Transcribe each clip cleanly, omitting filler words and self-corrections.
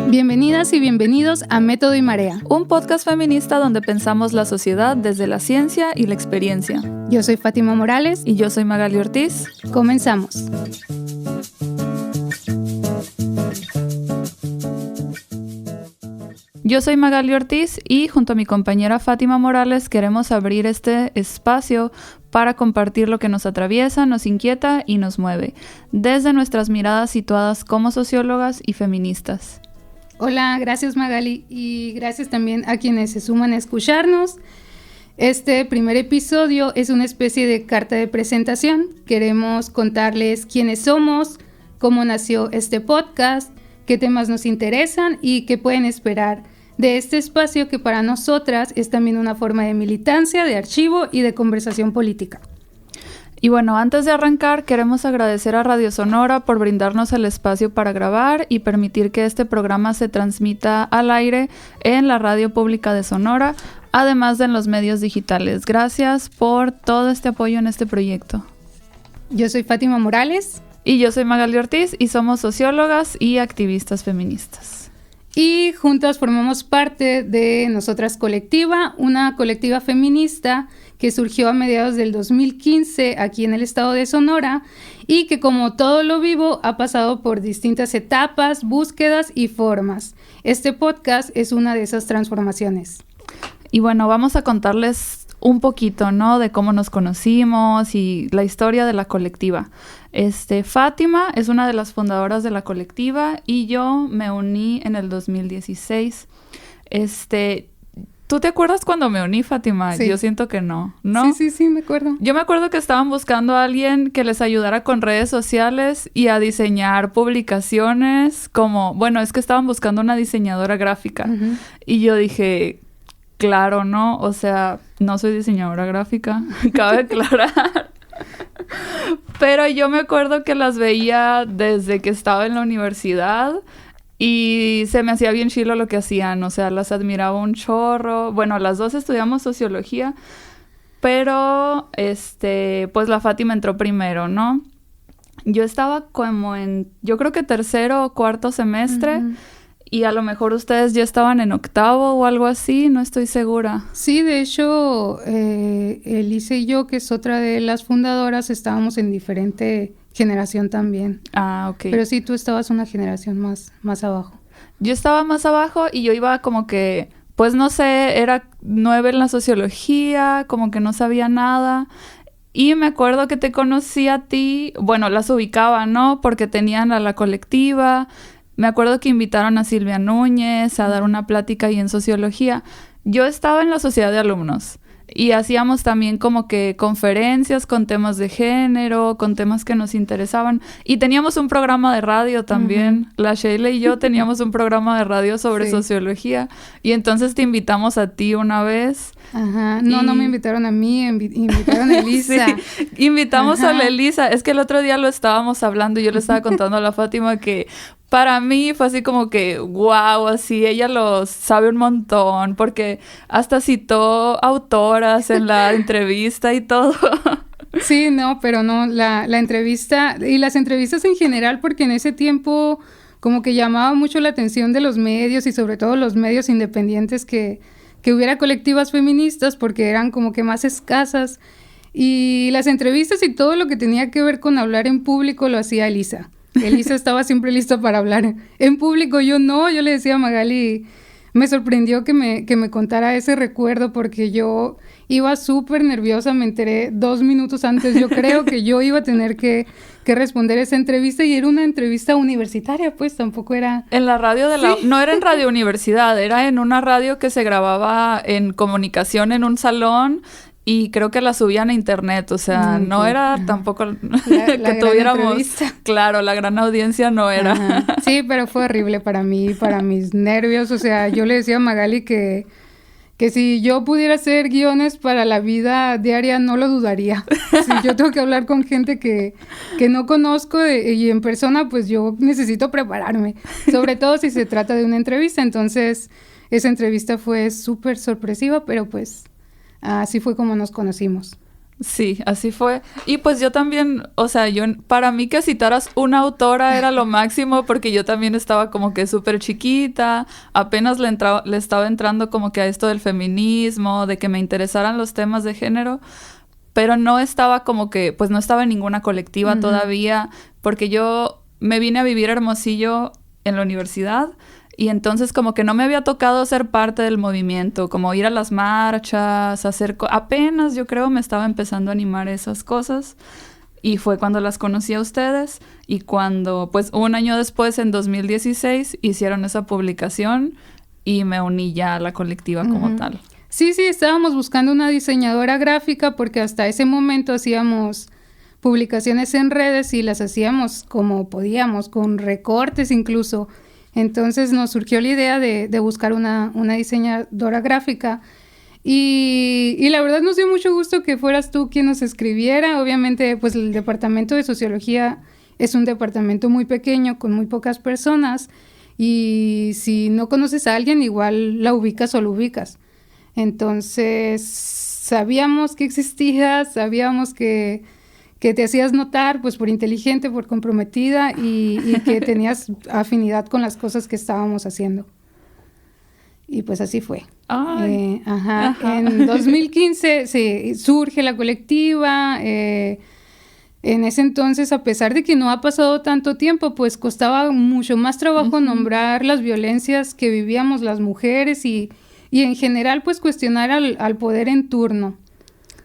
Bienvenidas y bienvenidos a Método y Marea, un podcast feminista donde pensamos la sociedad desde la ciencia y la experiencia. Yo soy Fátima Morales. Y yo soy Magali Ortiz. Comenzamos. Yo soy Magali Ortiz y junto a mi compañera Fátima Morales queremos abrir este espacio para compartir lo que nos atraviesa, nos inquieta y nos mueve, desde nuestras miradas situadas como sociólogas y feministas. Hola, gracias Magali y gracias también a quienes se suman a escucharnos. Este primer episodio es una especie de carta de presentación. Queremos contarles quiénes somos, cómo nació este podcast, qué temas nos interesan y qué pueden esperar de este espacio que para nosotras es también una forma de militancia, de archivo y de conversación política. Y bueno, antes de arrancar, queremos agradecer a Radio Sonora por brindarnos el espacio para grabar y permitir que este programa se transmita al aire en la radio pública de Sonora, además de en los medios digitales. Gracias por todo este apoyo en este proyecto. Yo soy Fátima Morales. Y yo soy Magali Ortiz y somos sociólogas y activistas feministas. Y juntas formamos parte de Nosotras Colectiva, una colectiva feminista que surgió a mediados del 2015 aquí en el estado de Sonora y que, como todo lo vivo, ha pasado por distintas etapas, búsquedas y formas. Este podcast es una de esas transformaciones. Y bueno, vamos a contarles un poquito, ¿no?, de cómo nos conocimos y la historia de la colectiva. Fátima es una de las fundadoras de la colectiva y yo me uní en el 2016. ¿Tú te acuerdas cuando me uní, Fátima? Sí. Yo siento que no, ¿no? Sí, me acuerdo. Yo me acuerdo que estaban buscando a alguien que les ayudara con redes sociales y a diseñar publicaciones es que estaban buscando una diseñadora gráfica. Uh-huh. Y yo dije, claro, ¿no? O sea, no soy diseñadora gráfica, cabe aclarar. Pero yo me acuerdo que las veía desde que estaba en la universidad y se me hacía bien chilo lo que hacían, o sea, las admiraba un chorro. Bueno, las dos estudiamos sociología, pero pues la Fátima entró primero, ¿no? Yo estaba como yo creo que tercero o cuarto semestre. Uh-huh. Y a lo mejor ustedes ya estaban en octavo o algo así, no estoy segura. Sí, de hecho, Elisa y yo, que es otra de las fundadoras, estábamos en diferente generación también. Ah, ok. Pero sí, tú estabas una generación más abajo. Yo estaba más abajo y yo iba como que, pues no sé, era 9 en la sociología, como que no sabía nada. Y me acuerdo que te conocí a ti, bueno, las ubicaba, ¿no? Porque tenían a la colectiva. Me acuerdo que invitaron a Silvia Núñez a dar una plática ahí en sociología. Yo estaba en la sociedad de alumnos y hacíamos también como que conferencias con temas de género, con temas que nos interesaban. Y teníamos un programa de radio también. Uh-huh. La Sheila y yo teníamos un programa de radio sobre sociología. Y entonces te invitamos a ti una vez. Ajá. No me invitaron a mí, invitaron a Elisa. Sí, invitamos a la Elisa. Es que el otro día lo estábamos hablando y yo le estaba contando a la Fátima que para mí fue así como que, wow, así ella lo sabe un montón, porque hasta citó autoras en la entrevista y todo. Sí, no, pero no, la entrevista y las entrevistas en general, porque en ese tiempo como que llamaba mucho la atención de los medios y sobre todo los medios independientes que hubiera colectivas feministas porque eran como que más escasas. Y las entrevistas y todo lo que tenía que ver con hablar en público lo hacía Elisa. Elisa estaba siempre lista para hablar en público, yo le decía a Magali, me sorprendió que me contara ese recuerdo porque yo iba súper nerviosa, me enteré 2 minutos antes, yo creo que yo iba a tener que responder esa entrevista y era una entrevista universitaria, pues tampoco era... En la radio no era en Radio Universidad, era en una radio que se grababa en comunicación en un salón. Y creo que la subían a internet, o sea, no era tampoco que tuviéramos, claro, la gran audiencia no era. Ajá. Sí, pero fue horrible para mí, para mis nervios, o sea, yo le decía a Magali que si yo pudiera hacer guiones para la vida diaria, no lo dudaría. Si yo tengo que hablar con gente que no conozco y en persona, pues yo necesito prepararme, sobre todo si se trata de una entrevista. Entonces, esa entrevista fue súper sorpresiva, pero pues... así fue como nos conocimos. Sí, así fue. Y pues yo también, o sea, para mí que citaras una autora era lo máximo porque yo también estaba como que súper chiquita, apenas le estaba entrando como que a esto del feminismo, de que me interesaran los temas de género, pero no estaba como que, pues no estaba en ninguna colectiva todavía, porque yo me vine a vivir a Hermosillo en la universidad. Y entonces como que no me había tocado ser parte del movimiento, como ir a las marchas, apenas yo creo me estaba empezando a animar esas cosas. Y fue cuando las conocí a ustedes y cuando, pues un año después, en 2016, hicieron esa publicación y me uní ya a la colectiva como tal. Sí, estábamos buscando una diseñadora gráfica porque hasta ese momento hacíamos publicaciones en redes y las hacíamos como podíamos, con recortes incluso. Entonces nos surgió la idea de buscar una diseñadora gráfica y la verdad nos dio mucho gusto que fueras tú quien nos escribiera. Obviamente, pues el departamento de sociología es un departamento muy pequeño con muy pocas personas y si no conoces a alguien igual la ubicas o lo ubicas. Entonces sabíamos que existías, sabíamos que te hacías notar pues por inteligente, por comprometida y que tenías afinidad con las cosas que estábamos haciendo. Y pues así fue. En 2015 surge la colectiva. En ese entonces, a pesar de que no ha pasado tanto tiempo, pues costaba mucho más trabajo nombrar las violencias que vivíamos las mujeres y en general pues cuestionar al poder en turno.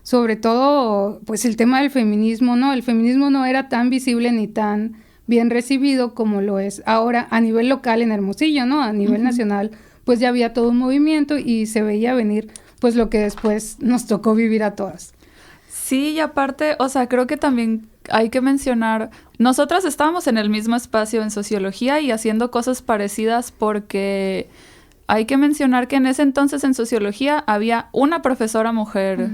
Sobre todo, pues el tema del feminismo, ¿no? El feminismo no era tan visible ni tan bien recibido como lo es ahora a nivel local en Hermosillo, ¿no? A nivel nacional, pues ya había todo un movimiento y se veía venir, pues lo que después nos tocó vivir a todas. Sí, y aparte, o sea, creo que también hay que mencionar, nosotras estábamos en el mismo espacio en sociología y haciendo cosas parecidas porque hay que mencionar que en ese entonces en sociología había una profesora mujer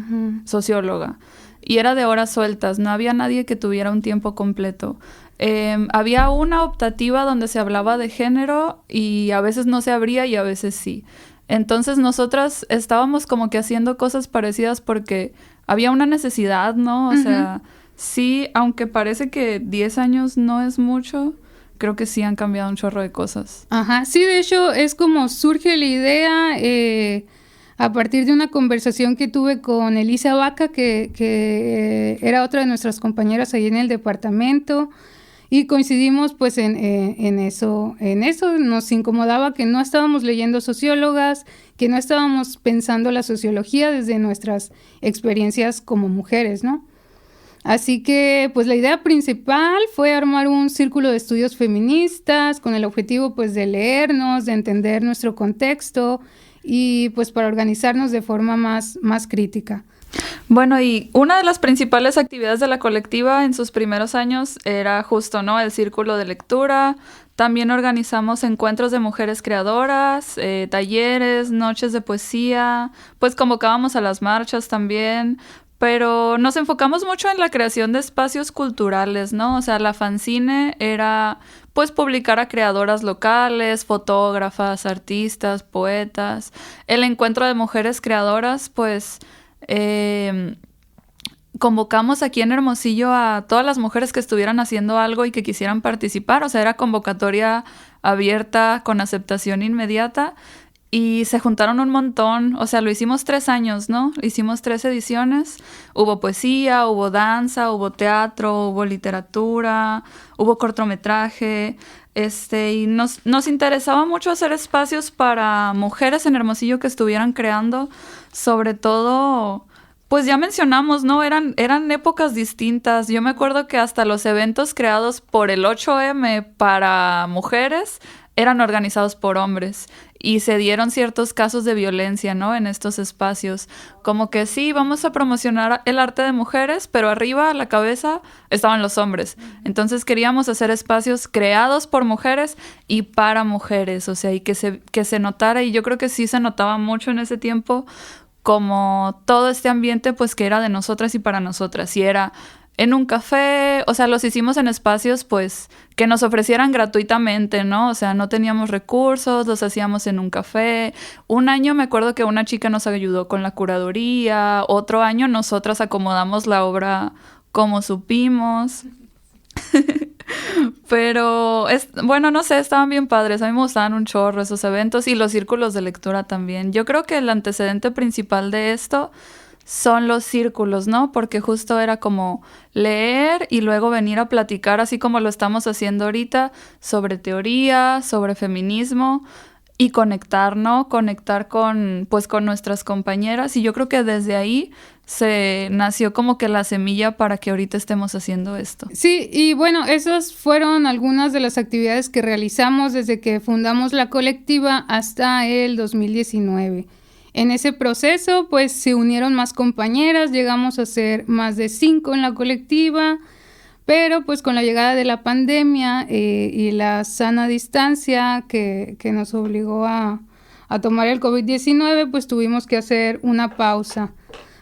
socióloga y era de horas sueltas, no había nadie que tuviera un tiempo completo. Había una optativa donde se hablaba de género y a veces no se abría y a veces sí. Entonces nosotras estábamos como que haciendo cosas parecidas porque había una necesidad, ¿no? O sea, sí, aunque parece que 10 años no es mucho, creo que sí han cambiado un chorro de cosas. Ajá, sí, de hecho es como surge la idea a partir de una conversación que tuve con Elisa Vaca, que era otra de nuestras compañeras ahí en el departamento, y coincidimos pues en eso, nos incomodaba que no estábamos leyendo sociólogas, que no estábamos pensando la sociología desde nuestras experiencias como mujeres, ¿no? Así que, pues la idea principal fue armar un círculo de estudios feministas con el objetivo, pues, de leernos, de entender nuestro contexto y, pues, para organizarnos de forma más crítica. Bueno, y una de las principales actividades de la colectiva en sus primeros años era justo, ¿no? El círculo de lectura. También organizamos encuentros de mujeres creadoras, talleres, noches de poesía, pues convocábamos a las marchas también. Pero nos enfocamos mucho en la creación de espacios culturales, ¿no? O sea, la fanzine era, pues, publicar a creadoras locales, fotógrafas, artistas, poetas. El encuentro de mujeres creadoras, pues, convocamos aquí en Hermosillo a todas las mujeres que estuvieran haciendo algo y que quisieran participar. O sea, era convocatoria abierta con aceptación inmediata. Y se juntaron un montón, o sea, lo hicimos 3 años, ¿no? Hicimos 3 ediciones, hubo poesía, hubo danza, hubo teatro, hubo literatura, hubo cortometraje, y nos interesaba mucho hacer espacios para mujeres en Hermosillo que estuvieran creando, sobre todo, pues ya mencionamos, ¿no? Eran épocas distintas. Yo me acuerdo que hasta los eventos creados por el 8M para mujeres eran organizados por hombres y se dieron ciertos casos de violencia, ¿no? En estos espacios. Como que sí, vamos a promocionar el arte de mujeres, pero arriba, a la cabeza, estaban los hombres. Entonces queríamos hacer espacios creados por mujeres y para mujeres, o sea, y que se notara, y yo creo que sí se notaba mucho en ese tiempo, como todo este ambiente, pues, que era de nosotras y para nosotras. Y era en un café, o sea, los hicimos en espacios pues que nos ofrecieran gratuitamente, ¿no? O sea, no teníamos recursos, los hacíamos en un café. Un año me acuerdo que una chica nos ayudó con la curaduría, otro año nosotras acomodamos la obra como supimos. Pero, bueno, no sé, estaban bien padres. A mí me gustaban un chorro esos eventos y los círculos de lectura también. Yo creo que el antecedente principal de esto son los círculos, ¿no? Porque justo era como leer y luego venir a platicar, así como lo estamos haciendo ahorita, sobre teoría, sobre feminismo y conectar, ¿no? Conectar con nuestras compañeras. Y yo creo que desde ahí se nació como que la semilla para que ahorita estemos haciendo esto. Sí, y bueno, esas fueron algunas de las actividades que realizamos desde que fundamos la colectiva hasta el 2019. En ese proceso, pues se unieron más compañeras, llegamos a ser más de 5 en la colectiva, pero pues con la llegada de la pandemia y la sana distancia que nos obligó a tomar el COVID-19, pues tuvimos que hacer una pausa.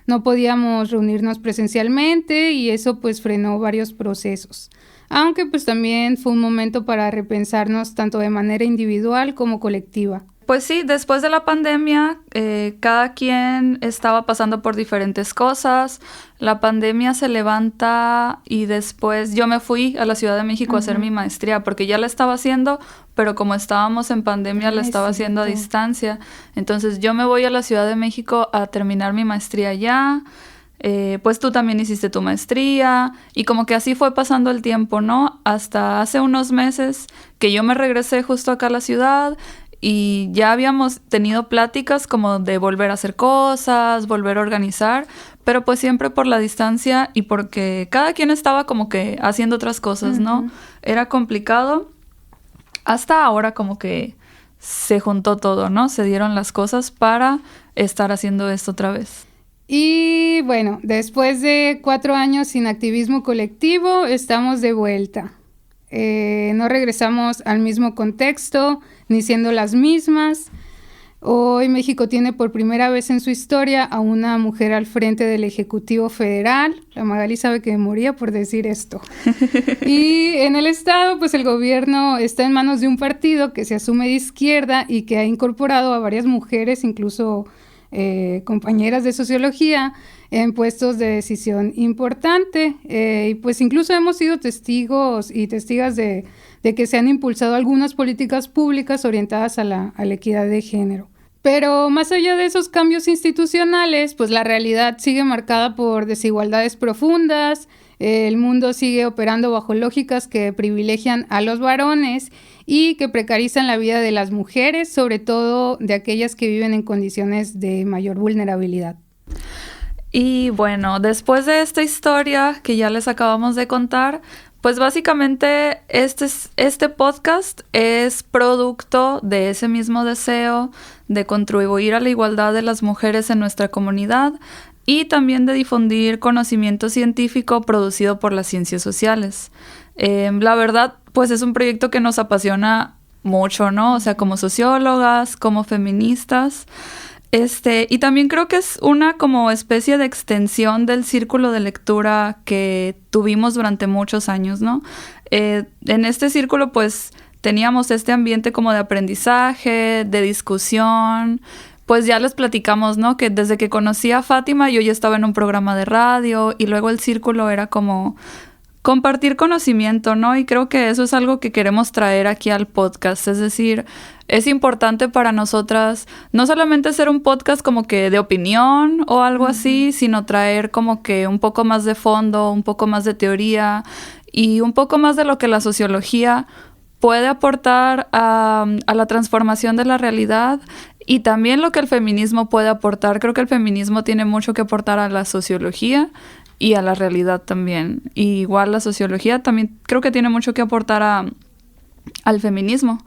No podíamos reunirnos presencialmente y eso pues frenó varios procesos. Aunque pues también fue un momento para repensarnos tanto de manera individual como colectiva. Pues sí, después de la pandemia, cada quien estaba pasando por diferentes cosas. La pandemia se levanta y después yo me fui a la Ciudad de México a hacer mi maestría, porque ya la estaba haciendo, pero como estábamos en pandemia, la estaba haciendo a distancia. Entonces yo me voy a la Ciudad de México a terminar mi maestría allá. Pues tú también hiciste tu maestría y como que así fue pasando el tiempo, ¿no? Hasta hace unos meses que yo me regresé justo acá a la ciudad. Y ya habíamos tenido pláticas como de volver a hacer cosas, volver a organizar, pero pues siempre por la distancia y porque cada quien estaba como que haciendo otras cosas, ¿no? Era complicado. Hasta ahora como que se juntó todo, ¿no? Se dieron las cosas para estar haciendo esto otra vez. Y bueno, después de 4 años sin activismo colectivo, estamos de vuelta. No regresamos al mismo contexto, ni siendo las mismas. Hoy México tiene por primera vez en su historia a una mujer al frente del Ejecutivo Federal. La Magali sabe que me moría por decir esto. Y en el Estado, pues el gobierno está en manos de un partido que se asume de izquierda y que ha incorporado a varias mujeres, incluso compañeras de sociología, en puestos de decisión importante. Y pues incluso hemos sido testigos y testigas de que se han impulsado algunas políticas públicas orientadas a la equidad de género. Pero más allá de esos cambios institucionales, pues la realidad sigue marcada por desigualdades profundas. El mundo sigue operando bajo lógicas que privilegian a los varones y que precarizan la vida de las mujeres, sobre todo de aquellas que viven en condiciones de mayor vulnerabilidad. Y bueno, después de esta historia que ya les acabamos de contar, pues básicamente este podcast es producto de ese mismo deseo de contribuir a la igualdad de las mujeres en nuestra comunidad y también de difundir conocimiento científico producido por las ciencias sociales. La verdad, pues es un proyecto que nos apasiona mucho, ¿no? O sea, como sociólogas, como feministas. Y también creo que es una como especie de extensión del círculo de lectura que tuvimos durante muchos años, ¿no? En este círculo, pues, teníamos este ambiente como de aprendizaje, de discusión. Pues ya les platicamos, ¿no? Que desde que conocí a Fátima, yo ya estaba en un programa de radio y luego el círculo era como compartir conocimiento, ¿no? Y creo que eso es algo que queremos traer aquí al podcast. Es decir, es importante para nosotras no solamente hacer un podcast como que de opinión o algo así, sino traer como que un poco más de fondo, un poco más de teoría y un poco más de lo que la sociología puede aportar a la transformación de la realidad y también lo que el feminismo puede aportar. Creo que el feminismo tiene mucho que aportar a la sociología y a la realidad también. Y igual la sociología también creo que tiene mucho que aportar al feminismo.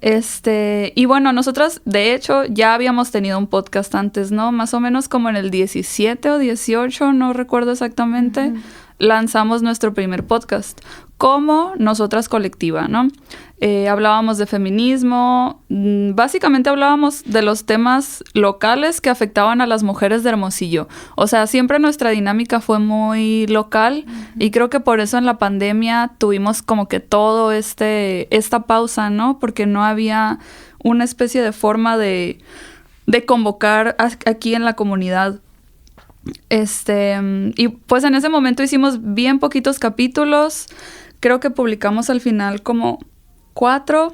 Y bueno, nosotras de hecho ya habíamos tenido un podcast antes, ¿no? Más o menos como en el 17 o 18, no recuerdo exactamente. lanzamos nuestro primer podcast como Nosotras Colectiva, ¿no? Hablábamos de feminismo, básicamente hablábamos de los temas locales que afectaban a las mujeres de Hermosillo. O sea, siempre nuestra dinámica fue muy local y creo que por eso en la pandemia tuvimos como que todo esta pausa, ¿no? Porque no había una especie de forma de convocar aquí en la comunidad. Y pues en ese momento hicimos bien poquitos capítulos. Creo que publicamos al final como 4.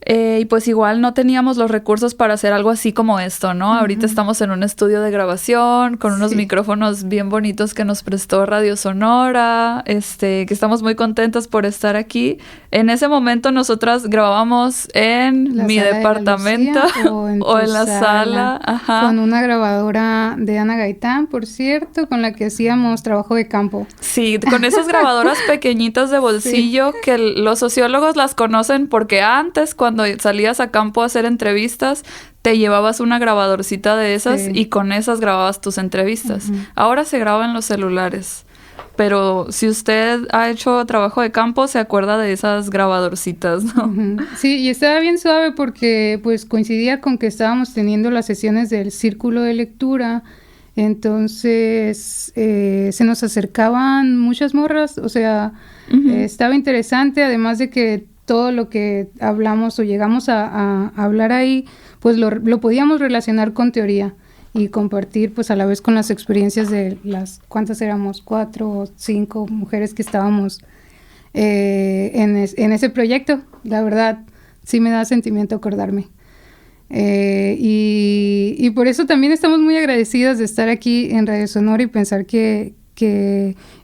Y pues igual no teníamos los recursos para hacer algo así como esto, ¿no? Ahorita estamos en un estudio de grabación con unos micrófonos bien bonitos que nos prestó Radio Sonora, que estamos muy contentas por estar aquí. En ese momento nosotras grabábamos en mi departamento o en la sala. Ajá. Con una grabadora de Ana Gaitán, por cierto, con la que hacíamos trabajo de campo. Sí, con esas grabadoras pequeñitas de bolsillo que los sociólogos las conocen porque antes, cuando salías a campo a hacer entrevistas, te llevabas una grabadorcita de esas y con esas grababas tus entrevistas. Ahora se graba en los celulares. Pero si usted ha hecho trabajo de campo, se acuerda de esas grabadorcitas, ¿no? Sí, y estaba bien suave porque pues coincidía con que estábamos teniendo las sesiones del círculo de lectura. Entonces se nos acercaban muchas morras, o sea, estaba interesante, además de que todo lo que hablamos o llegamos a hablar ahí, pues lo podíamos relacionar con teoría y compartir pues a la vez con las experiencias de ¿cuántas éramos? 4 o 5 mujeres que estábamos en ese proyecto. La verdad, sí me da sentimiento acordarme. Y por eso también estamos muy agradecidas de estar aquí en Radio Sonora y pensar que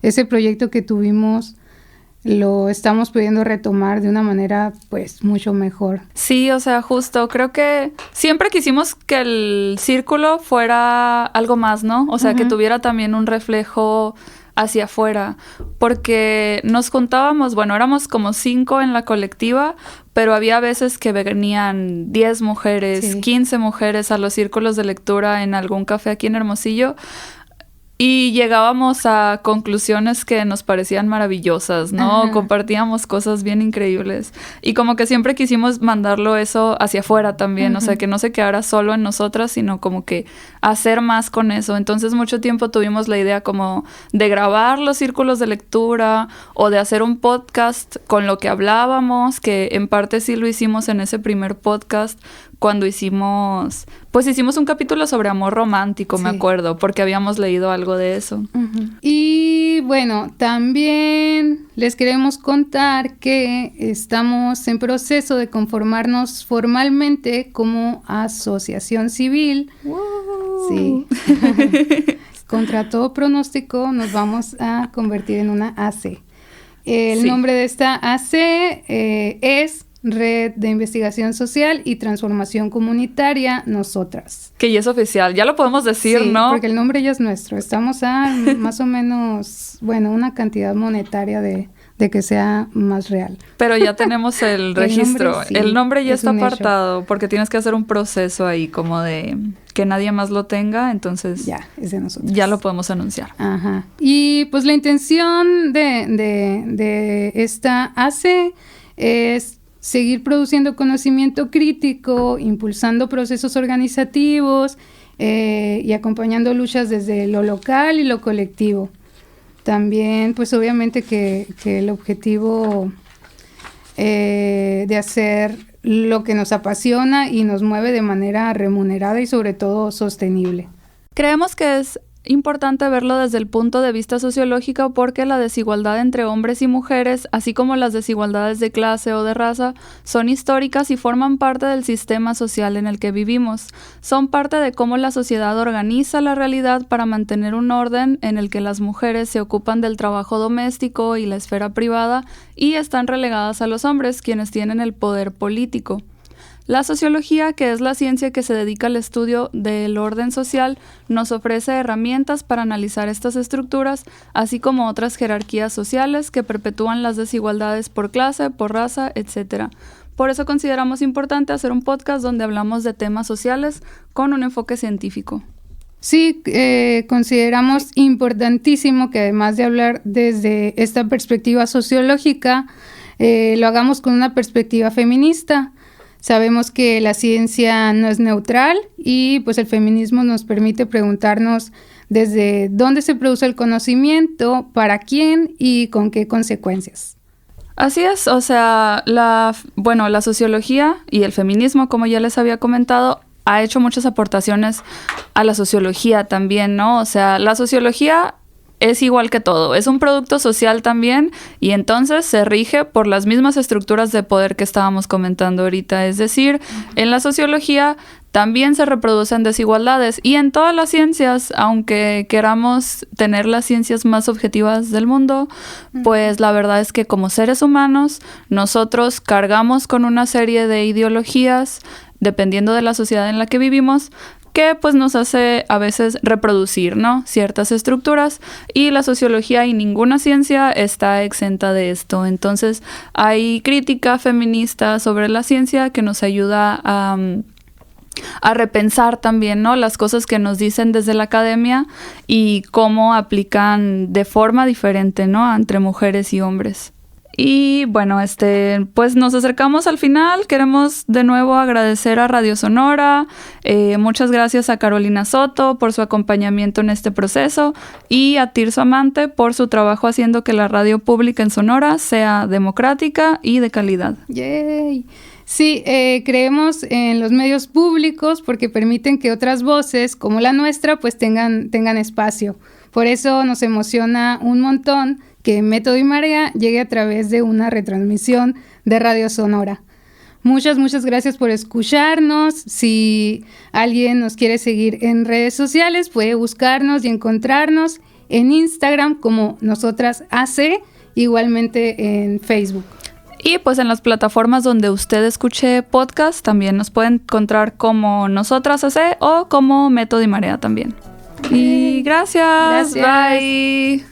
ese proyecto que tuvimos lo estamos pudiendo retomar de una manera pues mucho mejor. Sí, o sea, justo, creo que siempre quisimos que el círculo fuera algo más, ¿no? O sea, que tuviera también un reflejo hacia afuera, porque nos juntábamos, bueno, éramos como 5 en la colectiva, pero había veces que venían 10 mujeres, 15 mujeres a los círculos de lectura en algún café aquí en Hermosillo. Y llegábamos a conclusiones que nos parecían maravillosas, ¿no? Compartíamos cosas bien increíbles. Y como que siempre quisimos mandarlo eso hacia afuera también. O sea, que no se quedara solo en nosotras, sino como que hacer más con eso. Entonces, mucho tiempo tuvimos la idea como de grabar los círculos de lectura o de hacer un podcast con lo que hablábamos, que en parte sí lo hicimos en ese primer podcast cuando hicimos un capítulo sobre amor romántico, me acuerdo, porque habíamos leído algo de eso. Y bueno, también les queremos contar que estamos en proceso de conformarnos formalmente como asociación civil. ¡Wow! Sí. Contra todo pronóstico nos vamos a convertir en una AC. El nombre de esta AC es Red de Investigación Social y Transformación Comunitaria, Nosotras. Que ya es oficial, ya lo podemos decir, sí, ¿no? Porque el nombre ya es nuestro. Estamos a más o menos, bueno, una cantidad monetaria de que sea más real. Pero ya tenemos el registro. El nombre ya está apartado, hecho. porque tienes que hacer un proceso ahí como de que nadie más lo tenga, entonces ya es de nosotros. Ya lo podemos anunciar. Ajá. Y pues la intención de esta ACE es seguir produciendo conocimiento crítico, impulsando procesos organizativos y acompañando luchas desde lo local y lo colectivo. También, pues obviamente que el objetivo de hacer lo que nos apasiona y nos mueve de manera remunerada y sobre todo sostenible. Creemos que es importante verlo desde el punto de vista sociológico porque la desigualdad entre hombres y mujeres, así como las desigualdades de clase o de raza, son históricas y forman parte del sistema social en el que vivimos. Son parte de cómo la sociedad organiza la realidad para mantener un orden en el que las mujeres se ocupan del trabajo doméstico y la esfera privada y están relegadas a los hombres, quienes tienen el poder político. La sociología, que es la ciencia que se dedica al estudio del orden social, nos ofrece herramientas para analizar estas estructuras, así como otras jerarquías sociales que perpetúan las desigualdades por clase, por raza, etc. Por eso consideramos importante hacer un podcast donde hablamos de temas sociales con un enfoque científico. Sí, consideramos importantísimo que además de hablar desde esta perspectiva sociológica, lo hagamos con una perspectiva feminista. Sabemos que la ciencia no es neutral y pues el feminismo nos permite preguntarnos desde dónde se produce el conocimiento, para quién y con qué consecuencias. Así es, o sea, la sociología y el feminismo, como ya les había comentado, ha hecho muchas aportaciones a la sociología también, ¿no? O sea, la sociología es igual que todo, es un producto social también y entonces se rige por las mismas estructuras de poder que estábamos comentando ahorita. Es decir, en la sociología también se reproducen desigualdades y en todas las ciencias, aunque queramos tener las ciencias más objetivas del mundo, pues la verdad es que como seres humanos nosotros cargamos con una serie de ideologías dependiendo de la sociedad en la que vivimos, que pues nos hace a veces reproducir, ¿no?, ciertas estructuras, y la sociología y ninguna ciencia está exenta de esto. Entonces hay crítica feminista sobre la ciencia que nos ayuda a repensar también, ¿no?, las cosas que nos dicen desde la academia y cómo aplican de forma diferente, ¿no?, entre mujeres y hombres. Y bueno, pues nos acercamos al final. Queremos de nuevo agradecer a Radio Sonora. Muchas gracias a Carolina Soto por su acompañamiento en este proceso y a Tirso Amante por su trabajo haciendo que la radio pública en Sonora sea democrática y de calidad. ¡Yay! Sí, creemos en los medios públicos porque permiten que otras voces como la nuestra pues tengan espacio. Por eso nos emociona un montón que Método y Marea llegue a través de una retransmisión de Radio Sonora. Muchas gracias por escucharnos. Si alguien nos quiere seguir en redes sociales, puede buscarnos y encontrarnos en Instagram como Nosotras AC, igualmente en Facebook. Y pues en las plataformas donde usted escuche podcast también nos pueden encontrar como Nosotras AC o como Método y Marea también. Y gracias. Bye.